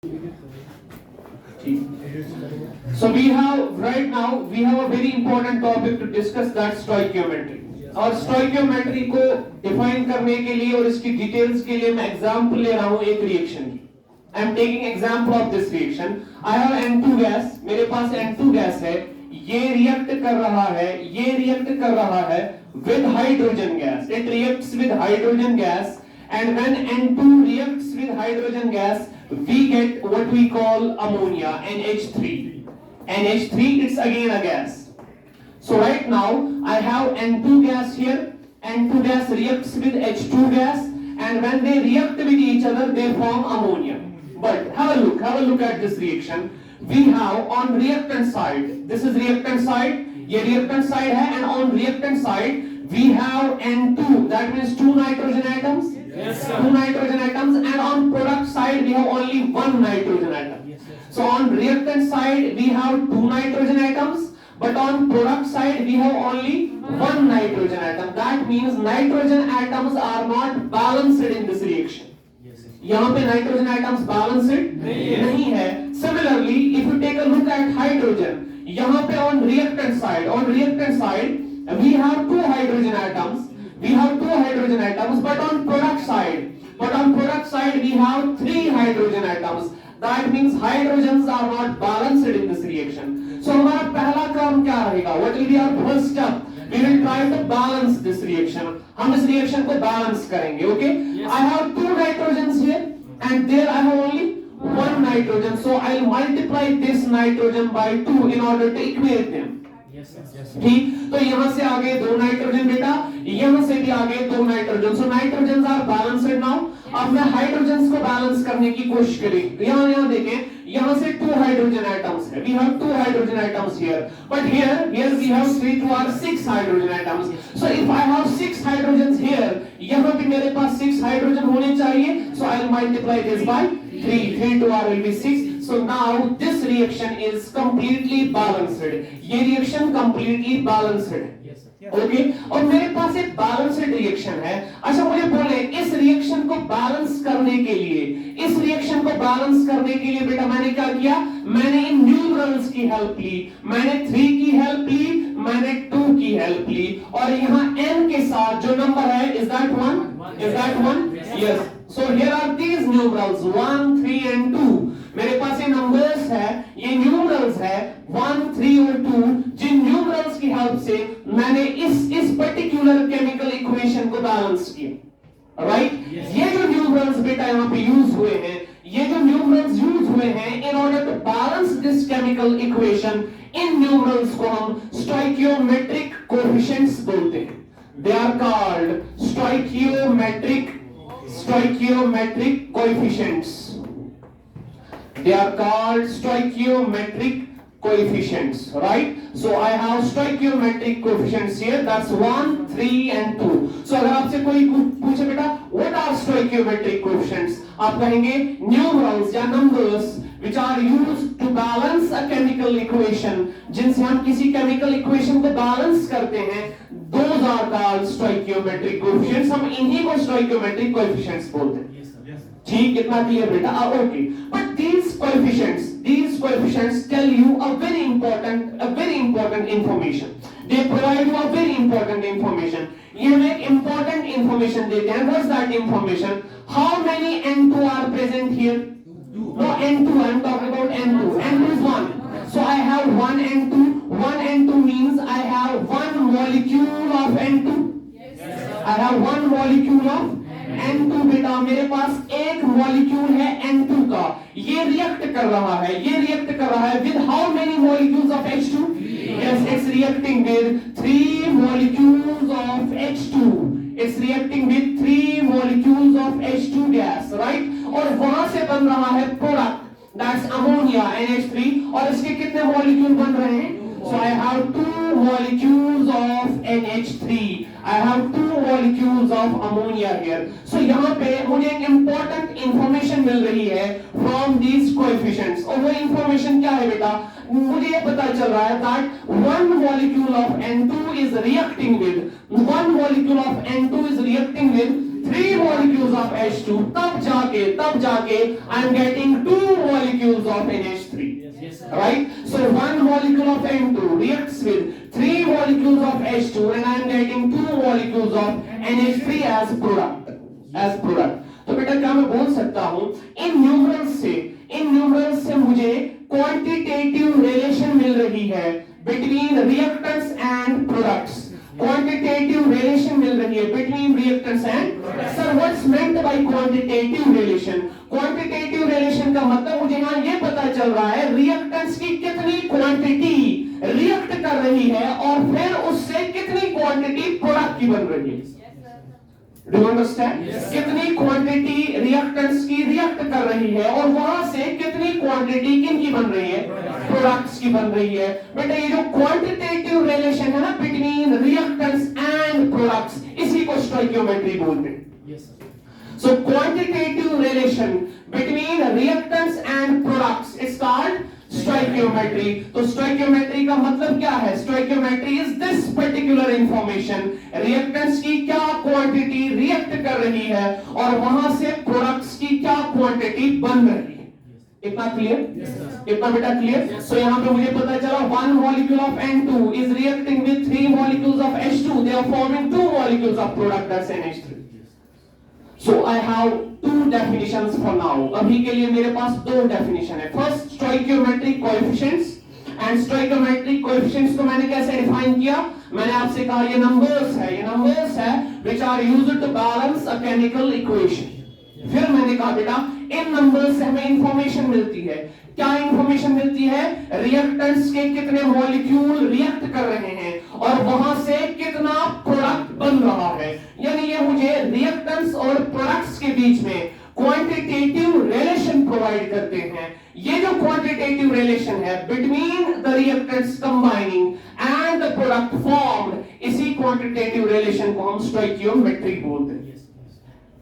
So we have right now a very important topic to discuss, that stoichiometry. और stoichiometry को define करने के लिए और इसकी details के लिए मैं example ले रहा हूँ एक reaction की. I am taking example of this reaction. I have N2 gas, मेरे पास N2 gas है, ये react कर रहा है with hydrogen gas. It reacts with hydrogen gas, and when N2 reacts with hydrogen gas, we get what we call ammonia, NH3. NH3, it's again a gas. So right now I have N2 gas here. N2 gas reacts with H2 gas, and when they react with each other, they form ammonia. But have a look at this reaction. We have on reactant side, this is reactant side, ये reactant side है, and on reactant side we have N2, that means 2 nitrogen atoms. Yes, sir. 2 nitrogen atoms, and on product side we have only 1 nitrogen atom. Yes, so on reactant side we have 2 nitrogen atoms, but on product side we have only 1 nitrogen atom. That means nitrogen atoms are not balanced in this reaction. यहाँ पे nitrogen atoms balanced नहीं है. Similarly, if you take a look at hydrogen, यहाँ पे on reactant side we have 2 hydrogen atoms. But on product side we have 3 hydrogen atoms. That means hydrogens are not balanced in this reaction. So हमारा पहला काम क्या रहेगा? What will be our first step? We will try to balance this reaction. हम इस reaction को balance करेंगे, okay? Yes. I have 2 nitrogens here, and there I have only 1 nitrogen. So I will multiply this nitrogen by 2 in order to equate them. ठीक, तो यहाँ से आगे 2 nitrogen बेटा, यहाँ से भी आगे 2 nitrogen. So nitrogen are balanced now. अब मैं हाइड्रोजन्स को बैलेंस करने की कोशिश करें. यहाँ देखें, यहाँ से 2 हाइड्रोजन एटम्स है. We have 2 hydrogen atoms here, but here we have 3 to our 6 hydrogen atoms. So if I have 6 hydrogens here, यहाँ भी मेरे पास 6 हाइड्रोजन होने चाहिए. So I will multiply this by 3 to r will be 6. So now this reaction is completely balanced. ये reaction completely balanced है. Okay, और मेरे पास एक बैलेंस्ड रिएक्शन है. अच्छा, मुझे बोले इस रिएक्शन को बैलेंस करने के लिए बेटा मैंने क्या किया? मैंने इन न्यूमरल्स की हेल्प ली. मैंने 3 की हेल्प ली, मैंने 2 की हेल्प ली, और यहाँ n के साथ जो नंबर है, is that 1? Yes. So here are these numerals 1, 3 and 2. मेरे पास ये नंबर्स है, ये न्यूमरल्स है 1, 3 और 2, जिन न्यूमरल्स की हेल्प से मैंने इस पर्टिकुलर केमिकल इक्वेशन को बैलेंस किया. राइट? ये जो न्यूमरल्स बेटा यहाँ पे यूज हुए हैं, in order to balance this chemical equation, इन न्यूमरल्स को हम स्टोइकियोमेट्रिक कोएफिशिएंट्स बोलते हैं. They are called stoichiometric coefficients. They are called stoichiometric coefficients, right? So I have stoichiometric coefficients here. That's 1, 3 and 2. So अगर आपसे कोई पूछे बेटा what are stoichiometric coefficients, आप कहेंगे numerals या numbers which are used to balance a chemical equation, जिनसे हम किसी chemical equation को balance करते हैं. Those are called stoichiometric coefficients. हम इन्हीं को stoichiometric coefficients बोलते हैं. ठीक, कितना क्लियर बेटा? Okay, but these coefficients tell you a very important information. They provide you a very important information. ये हमें एक important information देते हैं. What's that information? How many N2 are present here? No, N2. I'm talking about N2. N2 is 1. So I have 1 N2. 1 N2 means I have 1 molecule of N2. I have 1 molecule of N2 बेटा. मेरे पास एक molecule है N2 का. ये react कर रहा है with how many molecules of H2? Yes, it's reacting with 3 molecules of H2. It's reacting with 3 molecules of H2 gas, right? और वहां से बन रहा है प्रोडक्ट, that's ammonia, NH3. और इसके कितने मॉलिक्यूल बन रहे हैं? So I have 2 molecules of NH3. I have 2 molecules of ammonia here. So यहाँ पे मुझे एक important information मिल रही है from these coefficients. और वो information क्या है बेटा? मुझे ये पता चल रहा है that 1 molecule of N2 is reacting with 3 3 molecules of H2, तब जाके I am getting 2 molecules of NH3. Right? So 1 molecule of N2 reacts with 3 molecules of H2 and I am getting 2 molecules of NH3 as product. तो बेटा क्या मैं बोल सकता हूं इन numerals से मुझे क्वांटिटेटिव रिलेशन मिल रही है between reactants and products. Quantitative relation मिल रही है between reactants and. Sir what's meant by quantitative relation? Quantitative relation का मतलब मुझे यहां ये पता चल रहा है रिएक्टेंट्स की कितनी क्वांटिटी रिएक्ट कर रही है और फिर उससे कितनी क्वांटिटी प्रोडक्ट की बन रही है. Do you understand? कितनी क्वांटिटी रिएक्टेंट्स की रिएक्ट कर रही है और वहां से कितनी क्वांटिटी किनकी बन रही है? प्रोडक्ट्स की बन रही है. बेटा ये जो क्वांटिटेटिव रिलेशन है ना बिटवीन रिएक्टेंट्स एंड प्रोडक्ट्स, इसी को स्टोइकियोमेट्री बोलते हैं. So quantitative relation between reactants and products is called stoichiometry. तो stoichiometry का मतलब क्या है? Stoichiometry is this particular information. Reactants की क्या quantity react कर रही है और वहां से products की क्या quantity बन रही है. इतना क्लियर? इतना बेटा क्लियर? So यहाँ पे मुझे पता चला 1 molecule of N2 is reacting with 3 molecules of H2. They are forming 2 molecules of product that's NH3. So I have 2 definitions for now. अभी के लिए मेरे पास 2 definition है. First stoichiometric coefficients and stoichiometric coefficients को मैंने कैसे define किया? मैंने आपसे कहा ये numbers है which are used to balance a chemical equation. फिर मैंने कहा बेटा इन नंबर्स से हमें इंफॉर्मेशन मिलती है. क्या इंफॉर्मेशन मिलती है? रिएक्टेंट्स के कितने मॉलिक्यूल रिएक्ट कर रहे हैं और वहां से कितना प्रोडक्ट बन रहा है. यानी ये मुझे रिएक्टेंट्स और प्रोडक्ट्स के बीच में क्वांटिटेटिव रिलेशन प्रोवाइड करते हैं. ये जो क्वांटिटेटिव रिलेशन है between the reactants combining and the product formed, इसी क्वांटिटेटिव रिलेशन को हम स्टोइकियोमेट्री बोलते हैं.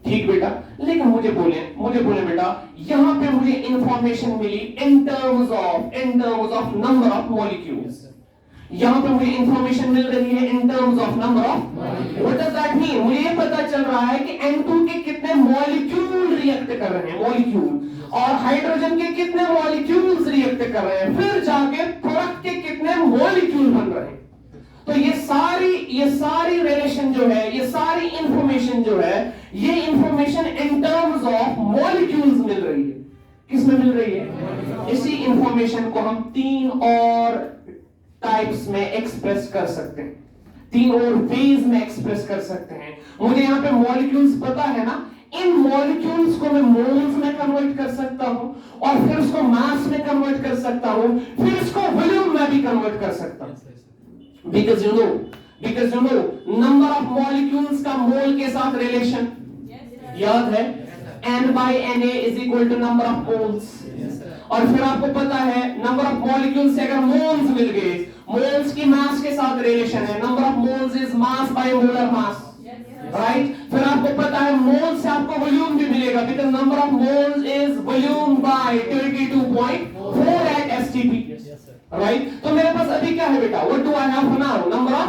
ठीक बेटा, लेकिन मुझे बोले बेटा यहां पे मुझे इंफॉर्मेशन मिली in terms of number of molecules. यहां पे मुझे इंफॉर्मेशन मिल रही है in terms of number of. What does that mean? मुझे ये पता चल रहा है कि N2 के कितने मॉलिक्यूल रिएक्ट कर रहे हैं, मॉलिक्यूल, और हाइड्रोजन के कितने मॉलिक्यूल्स रिएक्ट कर रहे हैं, फिर जाके प्रोडक्ट के कितने मॉलिक्यूल बन रहे हैं. तो ये सारी रिलेशन जो है, ये सारी इंफॉर्मेशन जो है, ये information in terms of molecules मिल रही है. किस में मिल रही है? इसी इंफॉर्मेशन को हम 3 और टाइप्स में एक्सप्रेस कर सकते हैं, 3 और वेज में एक्सप्रेस कर सकते हैं. मुझे यहाँ पे मॉलिक्यूल्स पता है ना, इन मॉलिक्यूल्स को मैं मोल्स में कन्वर्ट कर सकता हूं और फिर उसको मास में कन्वर्ट कर सकता हूं, फिर उसको वॉल्यूम में भी कन्वर्ट कर सकता हूं. Because you know number of molecules का मोल के साथ रिलेशन याद है? N by Na is equal to number of moles. और फिर आपको पता है नंबर ऑफ मॉलिक्यूल्स से अगर मोल्स मिल गए, मोल्स की मास के साथ रिलेशन है. Number of moles is mass by molar mass, right? फिर आपको पता है मोल से आपको वॉल्यूम भी मिलेगा because number of moles is volume by 22.4 at STP, right? तो मेरे पास अभी क्या है बेटा? What do I have now? Number of.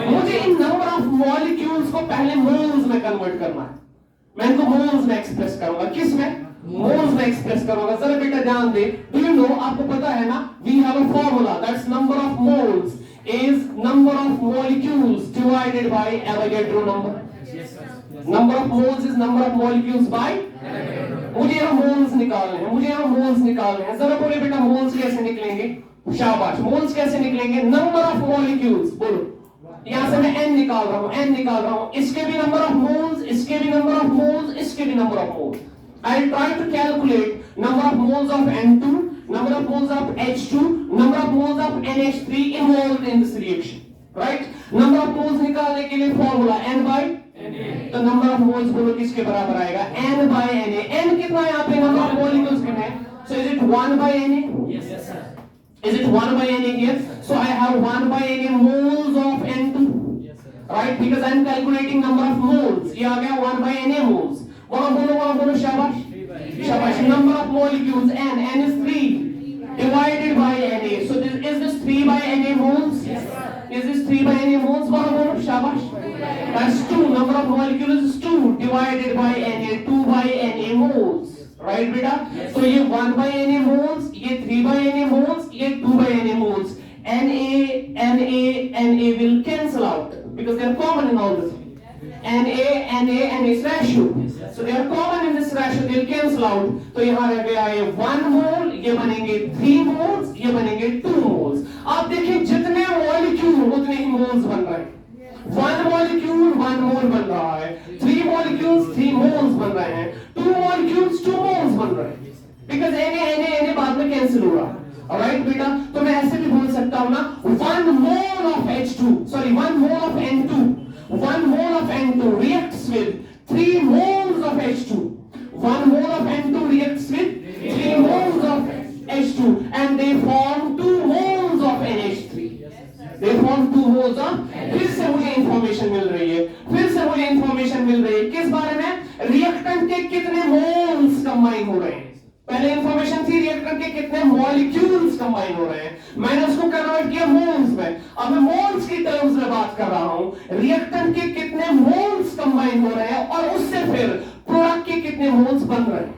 मुझे इन नंबर ऑफ मॉलिक्यूल्स को पहले मोल्स में कन्वर्ट करना है. मैं इनको मोल्स में एक्सप्रेस करूंगा. किस में? मोल्स में एक्सप्रेस करूंगा. जरा बेटा ध्यान दे. डू यू नो, आपको पता है ना, we have a formula that's number of moles is number of molecules divided by Avogadro number. Number of moles is number of molecules by. मुझे यहाँ मोल्स निकालने हैं. जरा बोले बेटा मोल्स कैसे निकलेंगे? शाबाश. मोल्स कैसे निकलेंगे? Number of molecules. बोलो. यहां से मैं n निकाल रहा हूं. इसके भी नंबर ऑफ मोल्स, इसके भी नंबर ऑफ मोल्स, इसके भी number of moles. I'll try to calculate number of moles of N2, number of moles of H2, number of moles of NH3 involved in this reaction, right? Number of moles निकालने के लिए formula n by Na. तो number of moles बोलो किसके बराबर आएगा? n by Na. n कितना है यहाँ पे? नंबर ऑफ मॉलिक्यूल्स कितने हैं? So is it 1 by Na? Yes sir. Is it 1 by Na here? So I have 1 by Na moles of N2, right? Because I am calculating number of moles. ये आ गया 1 by Na moles. वहां बोलो शाबाश. Number of molecules n is 3 divided by Na. So is this 3 by Na moles? Yes. Is this 3 by Na moles? Shabash. That's 2. Number of molecules is 2 divided by Na. 2 by Na moles. Right, beta? Yes. So ये 1 by Na moles, ये 3 by Na moles, ये 2 by Na moles. Na will cancel out because they are common in all this. Na is ratio. So they are common in this ratio, they will cancel out. तो यहाँ रह गया ये 1 मोल, ये बनेंगे 3 moles, ये बनेंगे 2 मोल्स. आप देखिए जितने मॉलिक्यूल उतने ही मोल्स बन रहे हैं. 1 मॉलिक्यूल 1 मोल बन रहा है. 3 मॉलिक्यूल्स 3 मोल्स बन रहे हैं. 2 मॉलिक्यूल्स 2 मोल्स बन रहे हैं. Because Na बाद में कैंसिल हो रहा है. Alright बेटा, तो मैं ऐसे भी बोल सकता हूँ ना 1 mole of H2, sorry 1 mole of N2, 1 mole of N2 reacts with 3 moles of H2. 1 mole of N2 reacts with 3 moles of H2 and they form 2 moles of NH3. They form 2 moles of. फिर से मुझे information मिल रही है. किस बारे में? Reactant के कितने मोल्स कंबाइन हो रहे हैं. पहले इंफॉर्मेशन थी रिएक्टेंट के कितने मॉलिक्यूल्स कंबाइन हो रहे हैं. मैंने उसको कन्वर्ट किया मोल्स में. अब मैं मोल्स की टर्म्स में बात कर रहा हूं. रिएक्टेंट के कितने मोल्स कंबाइन हो रहे हैं और उससे फिर प्रोडक्ट के कितने मोल्स बन रहे हैं.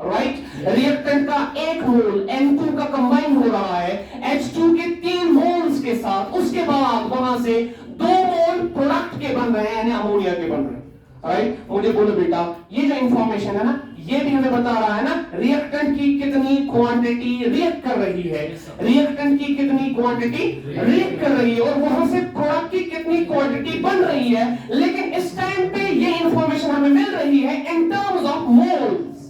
राइट. रिएक्टेंट का 1 मोल N2 का कंबाइन हो रहा है H2 के 3 मोल्स के साथ. उसके बाद वहां से 2 मोल प्रोडक्ट के बन रहे हैं यानी अमोनिया के बन रहे हैं. राइट. मुझे बोलो बेटा, ये जो इंफॉर्मेशन है ना, ये भी हमें बता रहा है ना रिएक्टेंट की कितनी क्वांटिटी रिएक्ट कर रही है. रिएक्टेंट की कितनी क्वांटिटी रिएक्ट कर रही है और वहां से प्रोडक्ट की कितनी क्वांटिटी बन रही है. लेकिन इस टाइम पे ये इंफॉर्मेशन हमें मिल रही है इन टर्म्स ऑफ मोल्स.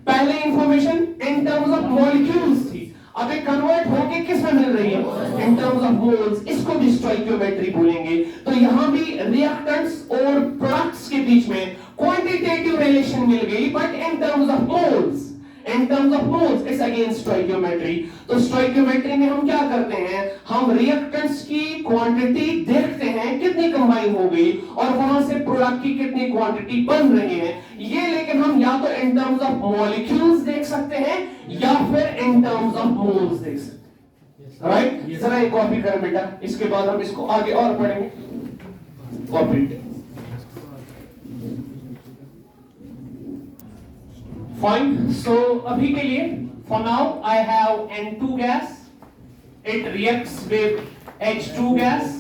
पहले information in terms of molecules थी. अब ये कन्वर्ट होके किस में मिल रही है? In terms of moles. इसको भी स्टोइकियोमेट्री बोलेंगे. तो यहां भी रिएक्टेंट्स और प्रोडक्ट्स के बीच में क्वांटिटेटिव रिलेशन मिल गई but in terms of moles. In terms of moles is again stoichiometry. तो स्टोइकियोमेट्री में हम क्या करते हैं? हम रिएक्टेंट्स की क्वांटिटी देखते हैं कितनी कंबाइन हो गई और वहां से प्रोडक्ट की कितनी क्वांटिटी बन रही है. ये लेकिन हम या तो इन टर्म्स ऑफ मॉलिक्यूल्स देख सकते हैं या फिर इन टर्म्स ऑफ मोल्स देख सकते हैं. राइट. जरा एक कॉपी करें बेटा, इसके बाद हम इसको आगे और पढ़ेंगे. कॉपी. Fine. So अभी के लिए for now I have N2 gas. It reacts with H2 gas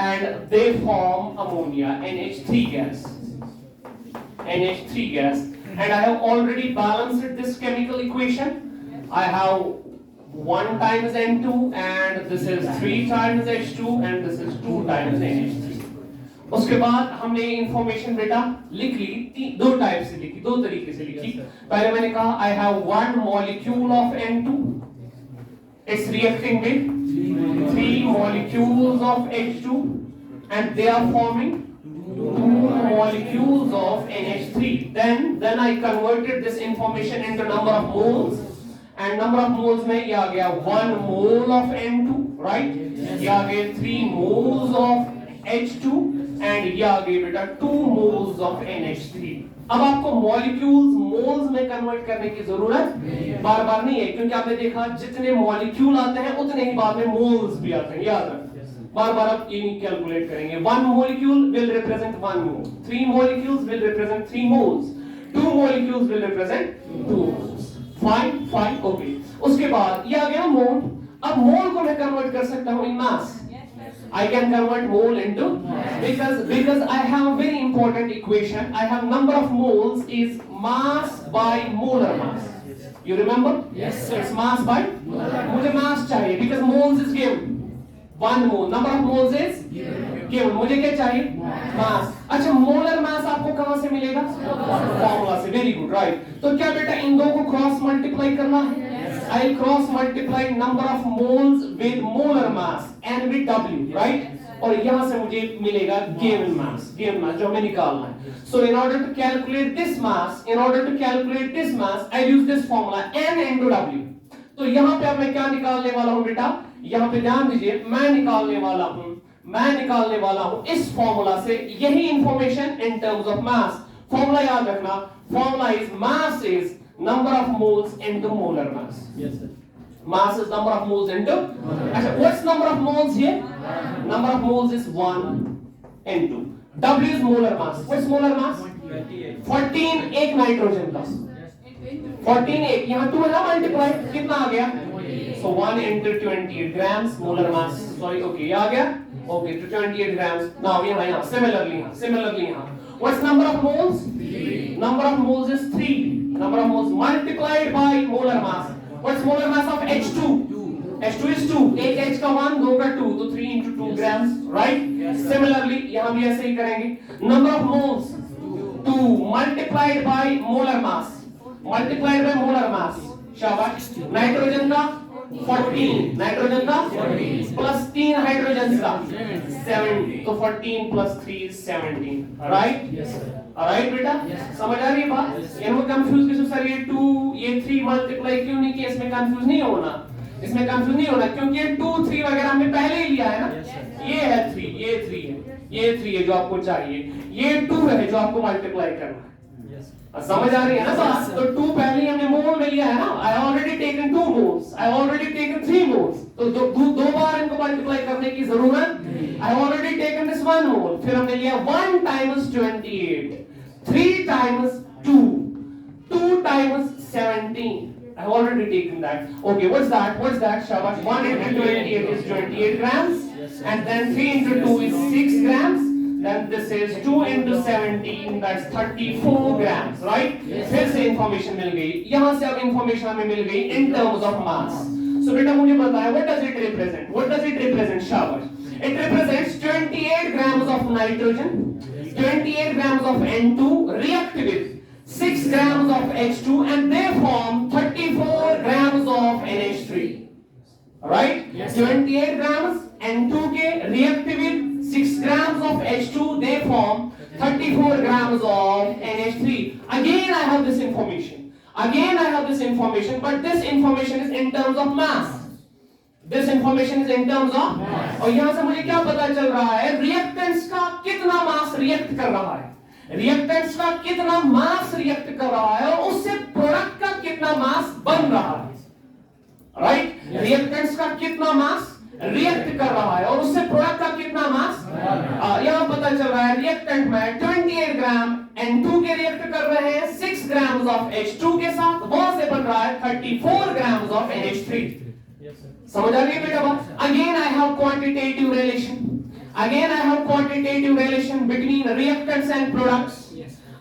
and they form ammonia, NH3 gas. NH3 gas. And I have already balanced this chemical equation. I have 1 times N2 and this is 3 times H2 and this is 2 times NH3. उसके बाद हमने information बेटा लिख ली. 2 type से लिखी, 2 तरीके से लिखी. पहले मैंने कहा I have 1 molecule of N2. It's reacting with 3 molecules of H2 and they are forming 2 molecules of NH3. Then I converted this information into number of moles and number of moles में ये आ गया 1 mole of N2, right? ये आ गए 3 moles of H2 and ये आ गई बेटा 2 moles of NH3. अब आपको मॉलिक्यूल्स मोल्स में कन्वर्ट करने की जरूरत बार बार नहीं है क्योंकि आपने देखा जितने मॉलिक्यूल आते हैं उतने ही बाद में मोल्स भी आते हैं. याद रखना बार बार आप ये नहीं कैलकुलेट करेंगे. 1 molecule will represent 1 mole, 3 molecules will represent 3 moles, 2 molecules will represent 2 moles. Fine, okay. उसके बाद ये आ गया मोल. अब मोल को मैं कन्वर्ट कर सकता हूँ इन मास. I can convert mole into because I have a very important equation. I have number of moles is mass by molar mass. You remember? Yes sir. It's mass by मुझे mass चाहिए because moles is given. 1 mole. Number of moles is given. मुझे क्या चाहिए? Mass. अच्छा molar mass आपको कहाँ से मिलेगा? Formula से. Very good, right? तो क्या बेटा इन दो को क्रॉस मल्टीप्लाई करना है? I'll cross multiply number of moles with molar mass and with W, right? और यहाँ से मुझे मिलेगा given mass जो हमें निकालना है. So in order to calculate this mass, I use this formula N into W. तो यहाँ पे अब मैं क्या निकालने वाला हूँ बेटा? यहाँ पे ध्यान दीजिए, मैं निकालने वाला हूँ इस फॉर्मूला से यही information in terms of mass. Formula याद रखना. Formula is mass is number of moles into molar mass. Yes sir. Mass is number of moles into. What's number of moles here? Number of moles is 1 into. W is molar mass. What's molar mass? 14 एक nitrogen का. 14 एक यहाँ 2 है ना multiply कितना आ गया? So 1 into 28 grams molar mass. Sorry, okay, ये आ गया. Okay, to 28 grams. Now यहाँ similarly यहाँ. What's number of moles? 3. Number of moles is 3. Number of moles multiplied by molar mass. What's molar mass of H2? H2 is 2. एक H का 1, 2 का 2, तो 3 into 2 grams, right? Similarly, यहाँ भी ऐसे ही करेंगे. Number of moles 2 multiplied by molar mass. Multiplied by molar mass. शाबाश. Nitrogen का 14. नाइट्रोजन का 14 प्लस 3 हाइड्रोजन का 7. तो 14 plus 3 is 17. Right? Yes sir. Alright बेटा? समझ आ रही है बात? इनको कंफ्यूज किस सर ये 2 ये 3 मल्टीप्लाई क्यों नहीं किया? इसमें कंफ्यूज नहीं होना. इसमें कंफ्यूज नहीं होना क्योंकि ये 2 3 वगैरह हमने पहले ही लिया है ना. ये है 3, ये 3 है, ये 3 है जो आपको चाहिए, ये 2 है जो आपको मल्टीप्लाई करना है. समझ आ रही है ना बात? तो 2 पहले ही हमने मोल में लिया है ना. I already taken 2 moles, I already taken 3 moles. तो दो बार इनको मल्टीप्लाई करने की जरूरत. I already taken this 1 mole. फिर हमने लिया 1 times 28, 3 times 2, 2 times 17. I have already taken that. Okay, what's that? What's that? Shabash. 1 into 28 is 28 grams. And then 3 into 2 is 6 grams. Then this is 2 into 17, that's 34 grams, right? फिर से information मिल गई. यहाँ से अब information हमें मिल गई in terms of mass. So बेटा मुझे बताया, what does it represent? What does it represent? Shabash. It represents 28 grams of nitrogen, 28 grams of N2 react with 6 grams of H2 and they form 34 grams of NH3. Alright? 28 grams N2 के react with 6 grams of H2, they form 34 grams of NH3. Again I have this information. But this information is in terms of mass. This information is in terms of mass. और यहाँ से मुझे क्या पता चल रहा है? Reactants का कितना mass react कर रहा है? Reactants का कितना mass react कर रहा है और उससे product का कितना mass बन रहा है? Right? Reactants का कितना mass रिएक्ट कर रहा है और उससे प्रोडक्ट का कितना मास यहाँ पता चल रहा है. रिएक्टेंट में 28 ग्राम N2 के रिएक्ट कर रहे हैं 6 ग्राम्स ऑफ H2 के साथ, वहां से बन रहा है 34 ग्राम्स ऑफ NH3. समझ आ रही है बेटा बात? Again I have quantitative relation between reactants and products.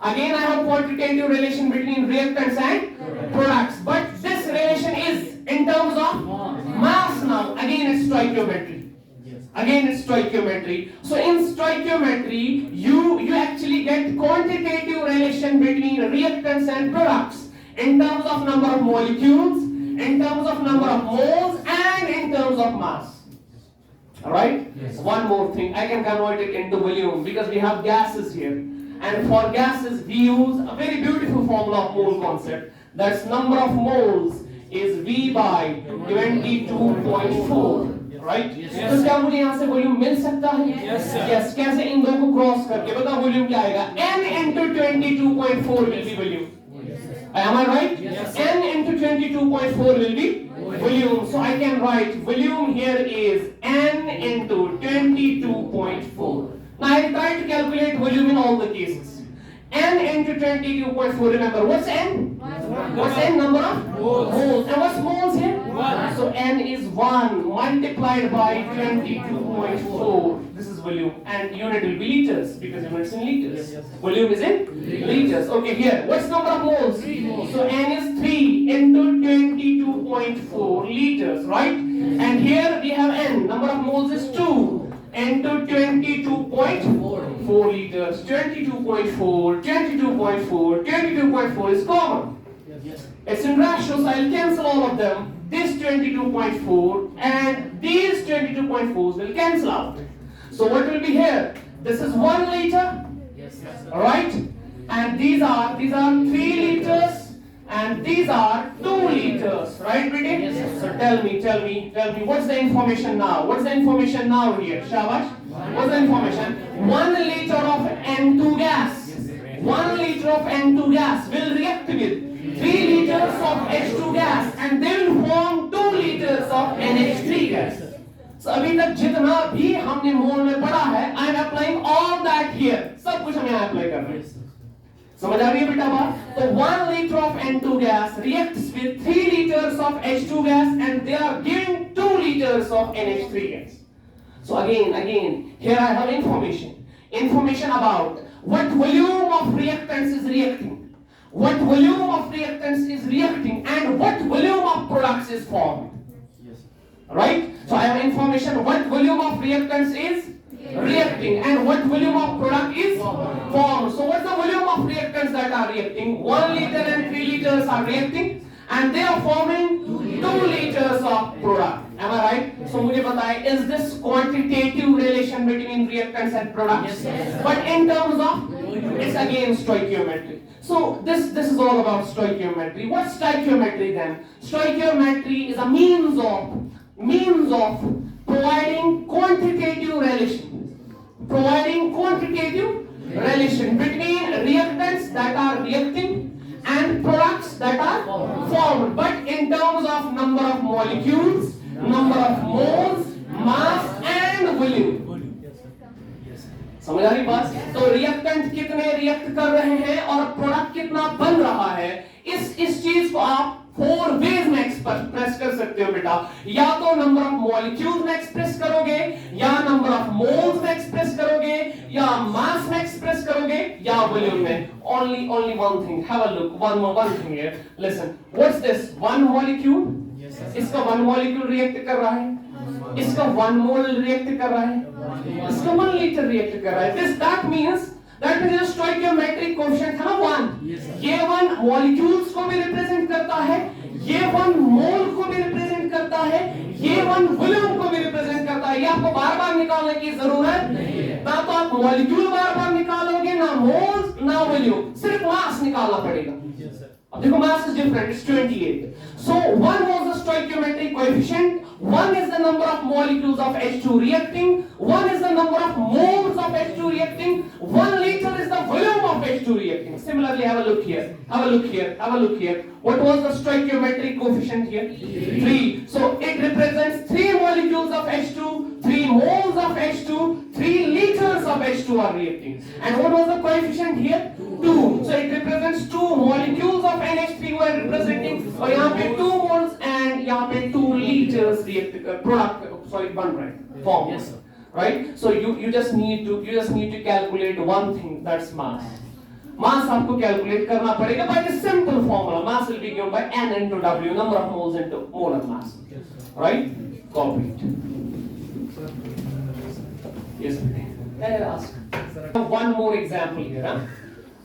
Again I have quantitative relation between reactants and products, but this relation is in terms of mass now. Again it's stoichiometry. So in stoichiometry you actually get quantitative relation between reactants and products in terms of number of molecules, in terms of number of moles and in terms of mass. Alright? Yes. One more thing, I can convert it into volume because we have gases here. And for gases, we use a very beautiful formula of mole concept. That's number of moles is V by 22.4. Right? तो क्या मुझे यहाँ से volume मिल सकता है? Yes. कैसे इन दो को क्रॉस करके बता वॉल्यूम क्या आएगा? N into 22.4 will be volume. Am I right? Yes. N into 22.4 will be volume. So I can write volume here is N into 22.4. Now I try to calculate volume in all the cases. N into 22.4. Remember, what's N? What's N? Number of moles. And what's moles here? 1. So N is 1 multiplied by 22.4. This is volume. And unit will be liters because unit is in liters. Volume is in liters. Okay, here. What's number of moles? 3 moles. So N is 3 into 22.4 liters, right? And here we have N. Number of moles is 2. Into 22.4 liters. 22.4 is common. Yes. It's in ratio, so I'll cancel all of them. This 22.4 and these 22.4s will cancel out. So what will be here? This is 1 liter. Yes. Alright? And these are 3 liters. And these are 2 liters, right, Brady? Yes, so tell me, what's the information now? What's the information now here, Shabash? What's the information? 1 liter of N2 gas. 1 liter of N2 gas will react with 3 liters of H2 gas, and they will form 2 liters liters of NH3 gas. So अभी तक जितना भी हमने मोल में पढ़ा है, I am applying all that here. सब कुछ हम यहाँ अप्लाई कर रहे हैं. समझ आ रही है बेटा बात? तो 1 liter of N2 gas reacts with 3 liters of H2 gas and they are giving 2 liters of NH3 gas. So again, here I have information about what volume of reactants is reacting. What volume of reactants is reacting and what volume of products is formed. Yes. Right? So I have information what volume of reactants is reacting and what volume of product is formed. So what's the volume of reactants that are reacting? 1 liter and 3 liters are reacting and they are forming 2 liters of product. Am I right? So मुझे बताएं, is this quantitative relation between reactants and products? Yes. But in terms of, it's again stoichiometry. So this is all about stoichiometry. What's stoichiometry then? Stoichiometry is a means of providing quantitative relation between reactants that are reacting and products that are formed, but in terms of number of molecules, number of moles, mass and volume. समझ आ रही बात? तो reactant कितने react कर रहे हैं और product कितना बन रहा है, इस चीज को आप 4 वेज में एक्सप्रेस कर सकते हो बेटा. या तो नंबर ऑफ मॉलिक्यूल्स में एक्सप्रेस करोगे, या नंबर ऑफ मोल्स में एक्सप्रेस करोगे, या मास में एक्सप्रेस करोगे, या वॉल्यूम में. Only one thing. Have a look. One thing here. Listen. What's this? 1 molecule. इसका 1 molecule रिएक्ट कर रहा है, इसका 1 मोल रिएक्ट कर रहा है, इसका 1 लीटर रिएक्ट कर रहा है. That means जो स्टोइकियोमेट्रिक कोएफिशिएंट है ना 1, ये 1 मॉलिक्यूल्स को भी रिप्रेजेंट करता है, ये 1 मोल को भी रिप्रेजेंट करता है, ये 1 वॉल्यूम को भी रिप्रेजेंट करता है. ये आपको बार-बार निकालने की जरूरत नहीं है. ना तो आप मॉलिक्यूल बार-बार निकालोगे, ना मोल्स, ना वॉल्यूम, सिर्फ मास निकालना पड़ेगा. अब देखो mass is different, it's 28. So 1 was the stoichiometric coefficient, 1 is the number of molecules of H2 reacting, 1 is the number of moles of H2 reacting, 1 liter is the volume of H2 reacting. Similarly, have a look here. What was the stoichiometric coefficient here? 3. So it represents 3 molecules of H2, 3 moles of H2, 3 liters of H2 are reacting. And what was the coefficient here? 2. So it represents 2 molecules of NH3 were representing, और यहाँ पे 2 moles and यहाँ पे 2 liters bun right form. Yes, sir. Right? So you just need to calculate one thing, that's mass. Mass आपको calculate करना पड़ेगा by the simple formula. Mass will be given by N into W, number of moles into molar mass. Right? Copy it. Yes, can I ask? One more example here. Huh?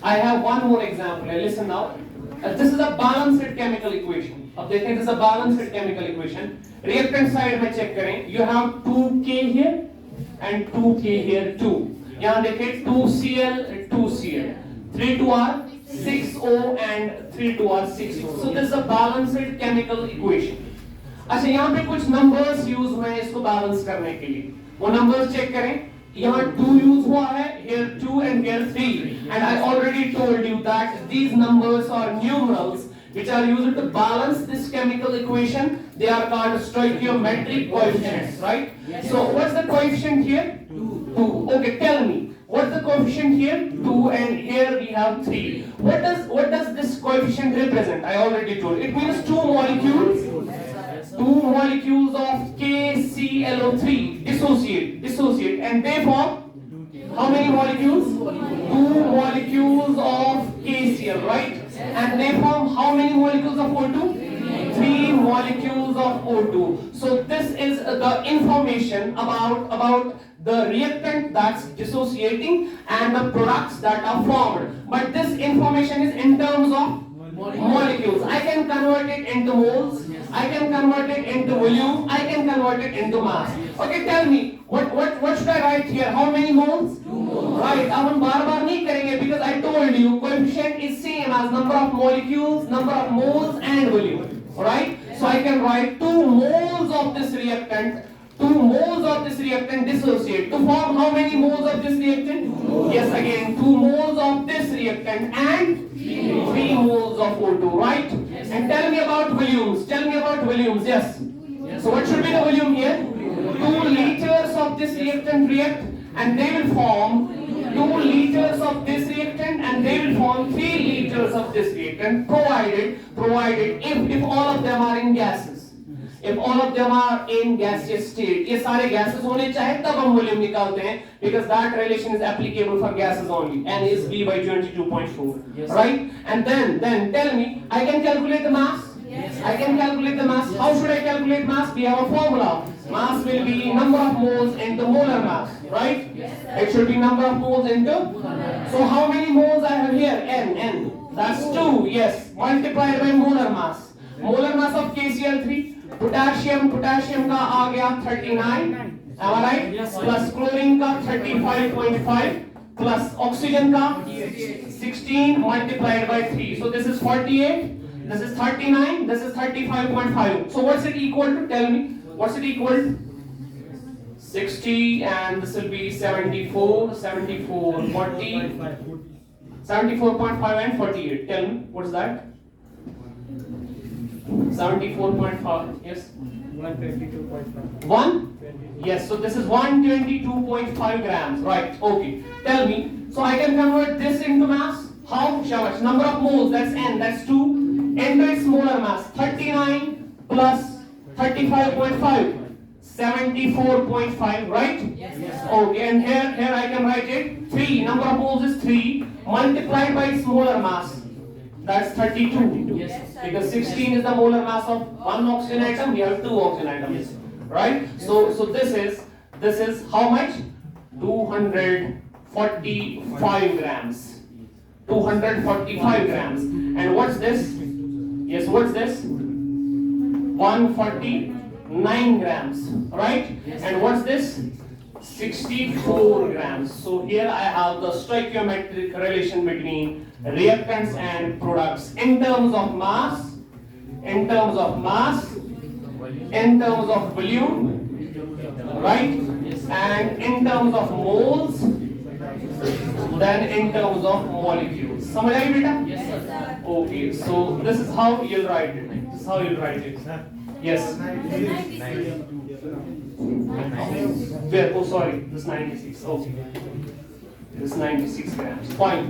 I have one more example here. Listen now. This is a balanced chemical equation. अब देखें, this is a balanced chemical equation. Reactant side में check करें. You have 2K here and 2K here too. यहाँ देखें 2Cl, 2Cl, 3,2R, 6O and 3,2R, 6O. So this is a balanced chemical equation. अच्छा, यहाँ पे कुछ numbers use हुए हैं इसको balance करने के लिए. वो numbers check करें. यहाँ 2 use हुआ है, here 2 and here 3. And I already told you that these numbers are numerals which are used to balance this chemical equation. They are called stoichiometric coefficients, right? Yes. So what's the coefficient here? 2. Okay, tell me. What's the coefficient here? 2 and here we have 3. What does this coefficient represent? I already told. It means 2 molecules. 2 molecules of KClO3 dissociate and they form how many molecules? 2 molecules of KCl, right? And they form how many molecules of O2? 3 molecules of O2. So this is the information about the reactant that's dissociating and the products that are formed. But this information is in terms of molecules. I can convert it into moles, I can convert it into volume, I can convert it into mass. Okay, tell me, what should I write here? How many moles? 2 moles. Right, अब हम बार-बार नहीं करेंगे because I told you coefficient is same as number of molecules, number of moles and volume. Right? So I can write 2 moles of this reactant. 2 moles of this reactant dissociate to form how many moles of this reactant? 2. Yes, again 2 moles of this reactant and 3 moles of O2, right? Yes. And tell me about volumes. Yes. So what should be the volume here? 2 liters of this reactant react, and they will form 2 liters of this reactant, and they will form 3 liters of this reactant, provided if all of them are in gases. If all of them are in gaseous state, ये सारे gases होने चाहिए तब हम volume निकालते हैं, because that relation is applicable for gases only. N is B by 22.4, yes, right? And then tell me, I can calculate the mass. Yes. I can calculate the mass. How should I calculate mass? We have a formula. Mass will be number of moles into molar mass, right? Yes. It should be number of moles into. So how many moles I have here? N. That's 2. Yes. Multiplied by molar mass. Molar mass of KCl3. Potassium का आ गया 39. Am I right? Yes. Plus chlorine का 35.5. Plus oxygen का 16 multiplied by 3. So this is 48. This is 39, this is 35.5. So what's it equal to? Tell me. What's it equal to? 60, and this will be 74, 40, 74.5 and 48. Tell me, what's that? 74.5, yes? 122.5. 1? Yes, so this is 122.5 grams, right? Okay. Tell me, so I can convert this into mass. How much? Number of moles, that's N, that's 2. Into its molar mass, 39 plus 35.5, 74.5, right? Yes. Okay, and here I can write it 3. Number of moles is 3 multiplied by its molar mass. That's 32. Yes. Because 16 is the molar mass of one oxygen atom. We have 2 oxygen atoms, right? So this is how much? 245 grams. 245 grams. And what's this? Yes, what's this? 149 grams, right? Yes. And what's this? 64 grams. So here I have the stoichiometric relation between reactants and products in terms of mass, in terms of volume, right? And in terms of moles, then in terms of molecules. समझ आई बेटा? Yes, sir. Okay, so this is how you'll write it. This is how you'll write it. Yes. Where? Oh, sorry. This 96. Okay. This 96 grams. Fine.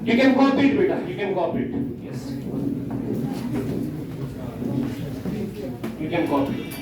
You can copy it, beta. You can copy it. Yes. You can copy it.